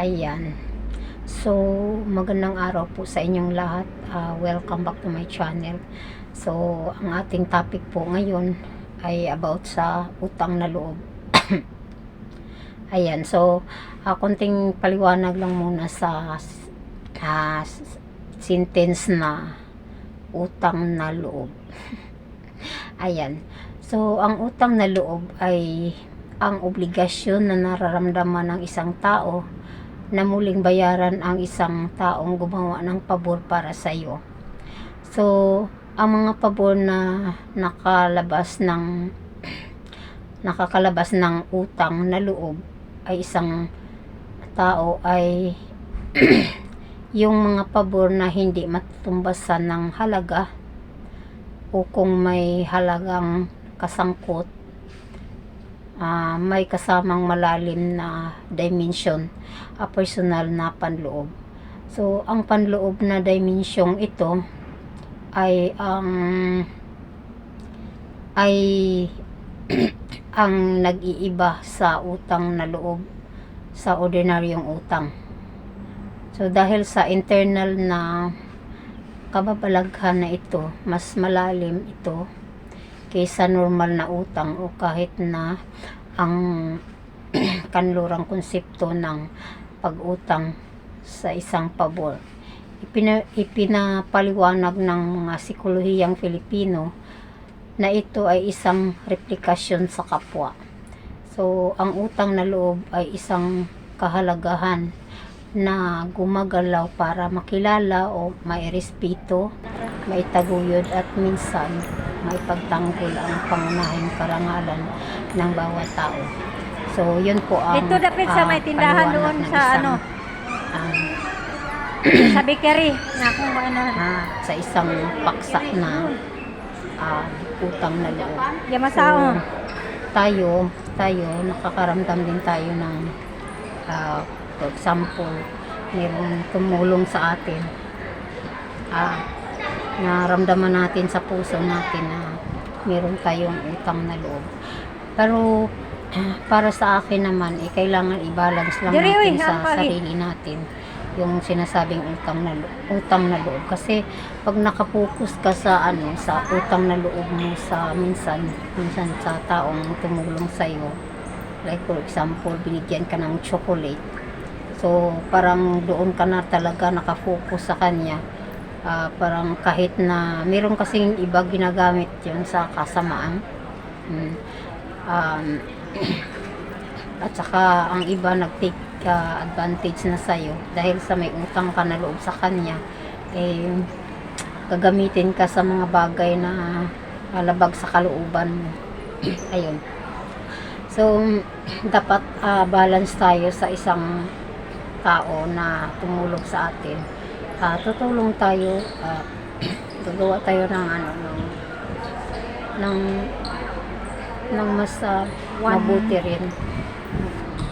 Ayan. So, magandang araw po sa inyong lahat. Welcome back to my channel. So, ang ating topic po ngayon ay about sa utang na loob. Ayan. So, konting paliwanag lang muna sa sentence na utang na loob. Ayan. So, ang utang na loob ay ang obligasyon na nararamdaman ng isang tao na muling bayaran ang isang taong gumawa ng pabor para sa iyo. So, ang mga pabor na nakakalabas ng utang na loob ay isang tao ay yung mga pabor na hindi matutumbasan ng halaga o kung may halagang kasangkot, may kasamang malalim na dimension, personal na panloob. So, ang panloob na dimensyong ito ay ang nag-iiba sa utang na loob sa ordinaryong utang. So, dahil sa internal na kababalaghan na ito, mas malalim ito kaysa normal na utang o kahit na ang kanlurang konsepto ng pag-utang sa isang pabor. Ipinapaliwanag ng mga psikolohiyang Filipino na ito ay isang replikasyon sa kapwa. So, ang utang na loob ay isang kahalagahan na gumagalaw para makilala o mairespeto, maitaguyod at minsan maipagtanggol ang pangunahing karangalan ng bawat tao. So, yun po ang ito dapat sa may tindahan doon sa isang, sa bakery na kung ano sa isang paksa na utang na loob. Yamasao. So, tayo nakakaramdam din tayo ng for example, mayroong tumulong sa atin, naramdaman natin sa puso natin na mayroon tayong utang na loob. Pero para sa akin naman, kailangan i-balance lang natin sa sarili natin yung sinasabing utang na loob. Kasi pag nakapokus ka sa sa utang na loob mo sa minsan sa taong tumulong sa iyo, like for example, binigyan ka ng chocolate. So, parang doon ka na talaga nakafocus sa kanya. Parang kahit na meron kasing iba ginagamit yun sa kasamaan. At saka ang iba nag-take advantage na sa'yo dahil sa may utang ka na loob sa kanya, gagamitin ka sa mga bagay na labag sa kalooban mo. Ayun. So, dapat balance tayo sa isang tao na tumulong sa atin. Tutulong tayo, gagawa tayo ng mas mabuti rin.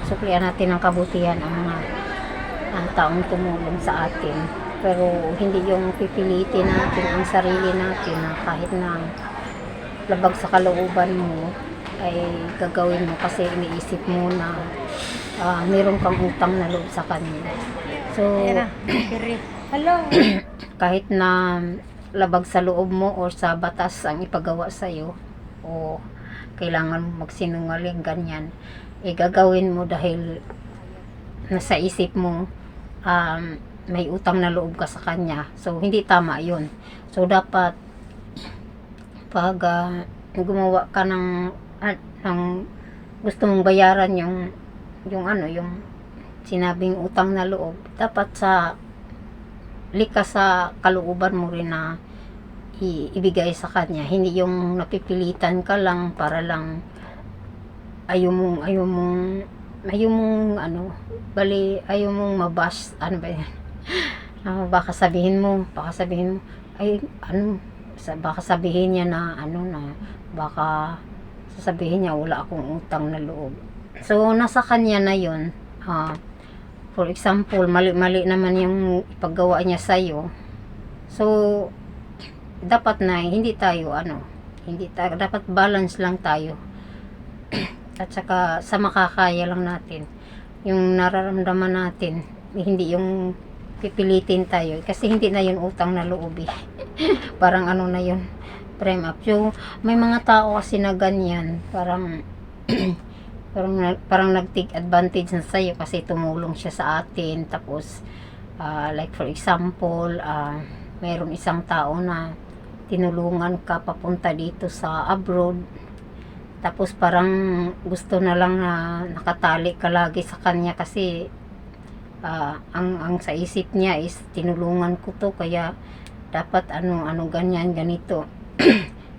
Suklian natin ng kabutihan ang taong tumulong sa atin. Pero hindi yung pipilitin natin ang sarili natin na kahit na labag sa kalooban mo ay gagawin mo kasi iniisip mo na meron kang utang na loob sa kanila. So, hello. kahit na labag sa loob mo o sa batas ang ipagawa sa iyo o kailangan mo magsinungaling ganyan, gagawin mo dahil nasa isip mo may utang na loob ka sa kanya. So, hindi tama yun. So, dapat pag gumawa ka ng gusto mong bayaran yung sinabing utang na loob, dapat sa likas sa kalooban mo rin na ibigay sa kanya. Hindi yung napipilitan ka lang para lang ayaw mong mabash, ba yan? Baka sabihin mo baka sabihin niya na baka sasabihin niya wala akong utang na loob. So, nasa kanya na yun. For example, mali naman yung ipaggawa niya sa'yo. So, dapat na hindi tayo dapat balance lang tayo. At saka sa makakaya lang natin. yung nararamdaman natin, hindi yung pipilitin tayo kasi hindi na yun utang na loob eh. Parang ano na yun, frame up. So may mga tao kasi na ganyan, parang parang nag-take advantage na sa'yo kasi tumulong siya sa atin. Tapos like for example, mayroong isang tao na tinulungan ka papunta dito sa abroad, tapos parang gusto na lang na nakatali ka lagi sa kanya kasi ang sa isip niya is tinulungan ko to kaya dapat ano ganyan ganito.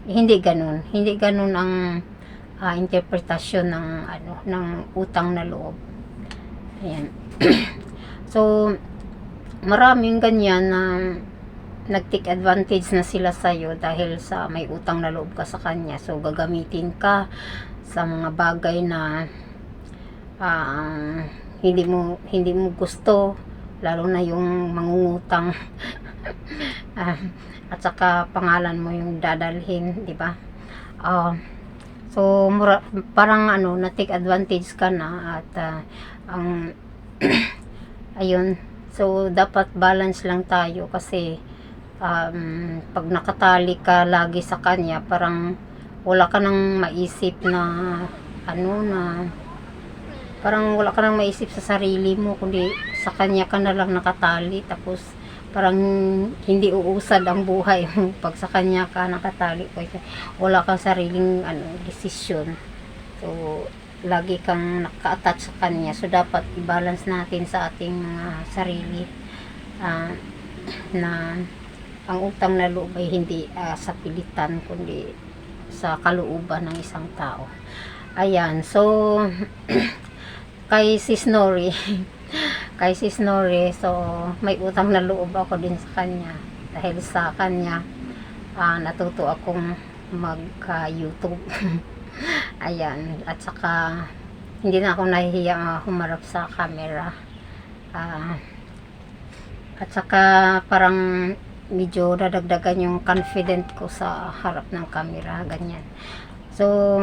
Hindi ganun ang interpretasyon ng ng utang na loob. Ayan. So maraming ganyan na nag-take advantage na sila sa'yo dahil sa may utang na loob ka sa kanya. So gagamitin ka sa mga bagay na hindi mo gusto, lalo na yung mangungutang. At saka pangalan mo yung dadalhin, di ba? So parang na-take advantage ka na at ang ayun. So dapat balance lang tayo kasi pag nakatali ka lagi sa kanya, parang wala ka nang maisip na parang wala ka nang maisip sa sarili mo, kundi sa kanya ka na lang nakatali. Tapos parang hindi uusad ang buhay mo pag sa kanya ka nakatali, wala kang sariling desisyon. So lagi kang naka-attach sa kanya. So dapat i-balance natin sa ating mga sarili na ang utang na loob ay hindi sa pilitan kundi sa kalooban ng isang tao. Ayan, so kay Sis Nori so may utang na loob ako din sa kanya dahil sa kanya natuto akong mag-YouTube. Ayan, at saka hindi na ako nahihiya humarap sa camera. At saka parang medyo dadagdagan yung confident ko sa harap ng camera, ganyan. So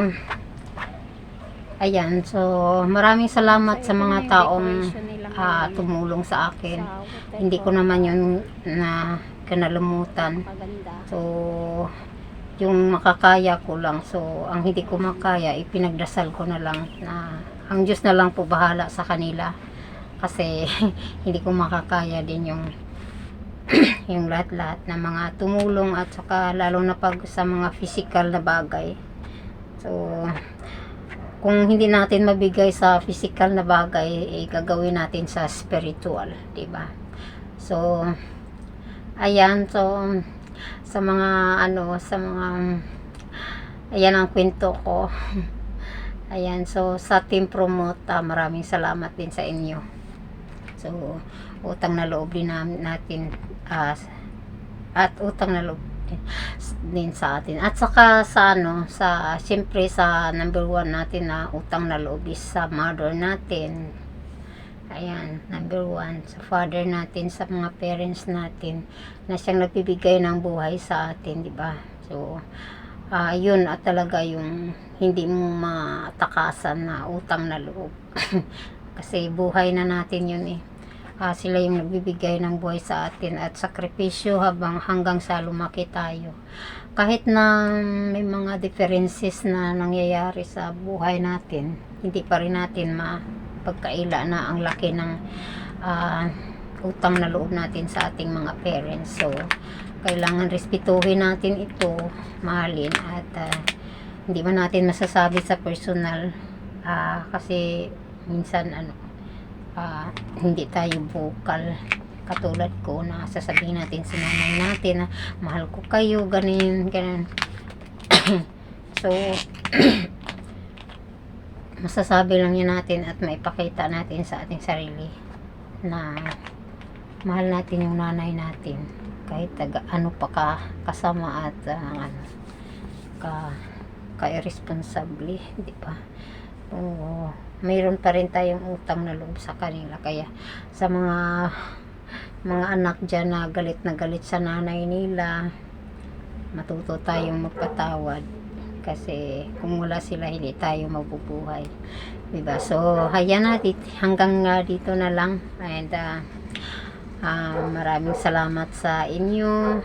ayan, so maraming salamat sa mga taong tumulong sa akin. Hindi ko naman yun na kinalimutan. So yung makakaya ko lang. So ang hindi ko makaya, ipinagdasal ko na lang na ang Diyos na lang po bahala sa kanila kasi hindi ko makakaya din yung yung lahat-lahat na mga tumulong, at saka lalo na pag sa mga physical na bagay. So kung hindi natin mabigay sa physical na bagay, gagawin natin sa spiritual, diba? So ayan, so sa mga ayan ang kwento ko. Ayan, so sa Team Promote, maraming salamat din sa inyo. So utang na loob din natin at utang na loob din sa atin. At saka sa siyempre sa number 1 natin na utang na loob is sa mother natin. Ayan, number 1 sa father natin, sa mga parents natin na siyang nagbibigay ng buhay sa atin, di ba? So yun at talaga yung hindi mo matakasan na utang na loob. Kasi buhay na natin yun eh. Sila yung nagbibigay ng buhay sa atin at sakripisyo hanggang sa lumaki tayo. Kahit na may mga differences na nangyayari sa buhay natin, hindi pa rin natin mapagkaila na ang laki ng utang na loob natin sa ating mga parents. So kailangan respetuhin natin ito, mahalin, at hindi man natin masasabi sa personal kasi minsan hindi tayo vocal, katulad ko na sasabihin natin sa nanay natin na mahal ko kayo, ganun. So masasabi lang yun natin at maipakita natin sa ating sarili na mahal natin yung nanay natin kahit ano pa kasama at ka-irresponsable, di ba? Oo, mayroon pa rin tayong utang na loob sa kanila. Kaya sa mga anak dyan na galit sa nanay nila, matuto tayong magpatawad Kasi kung wala sila, hindi tayo mabubuhay. Diba? So, ayan na, hanggang dito na lang. And, maraming salamat sa inyo.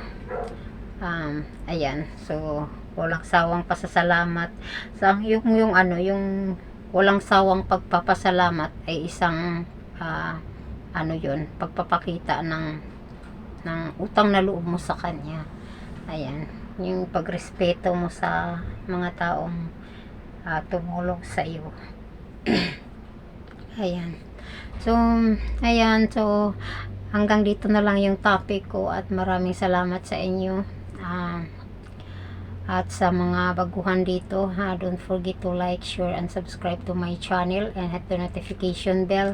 Ayan. So, walang sawang pasasalamat. Sa, yung walang sawang pagpapasalamat ay isang, yun, pagpapakita ng utang na loob mo sa Kanya. Ayan. Yung pagrespeto mo sa mga taong tumulong sa iyo. Ayan. So, hanggang dito na lang yung topic ko at maraming salamat sa inyo. At sa mga baguhan dito, don't forget to like, share, and subscribe to my channel and hit the notification bell.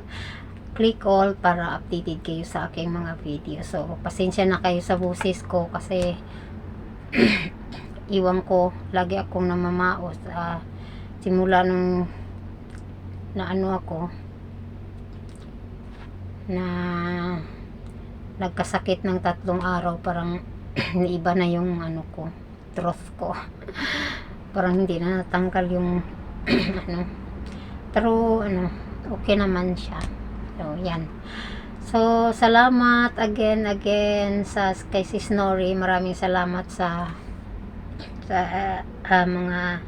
Click all para updated kayo sa aking mga video. So, pasensya na kayo sa busis ko kasi iwan ko, lagi akong namamaos. Simula nung nagkasakit ng 3 araw, parang iba na yung throat ko. Parang hindi na natanggal yung pero okay naman siya. So, yan. So, salamat again kay Sis Nori. Maraming salamat sa mga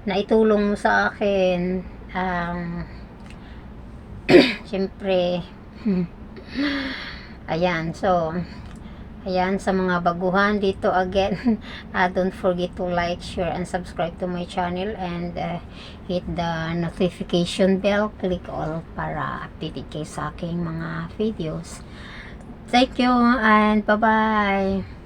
naitulong mo sa akin. Siyempre, ayan. So, ayan, sa mga baguhan dito again, don't forget to like, share, and subscribe to my channel and hit the notification bell. Click all para updated kayo sa aking mga videos. Thank you and bye-bye.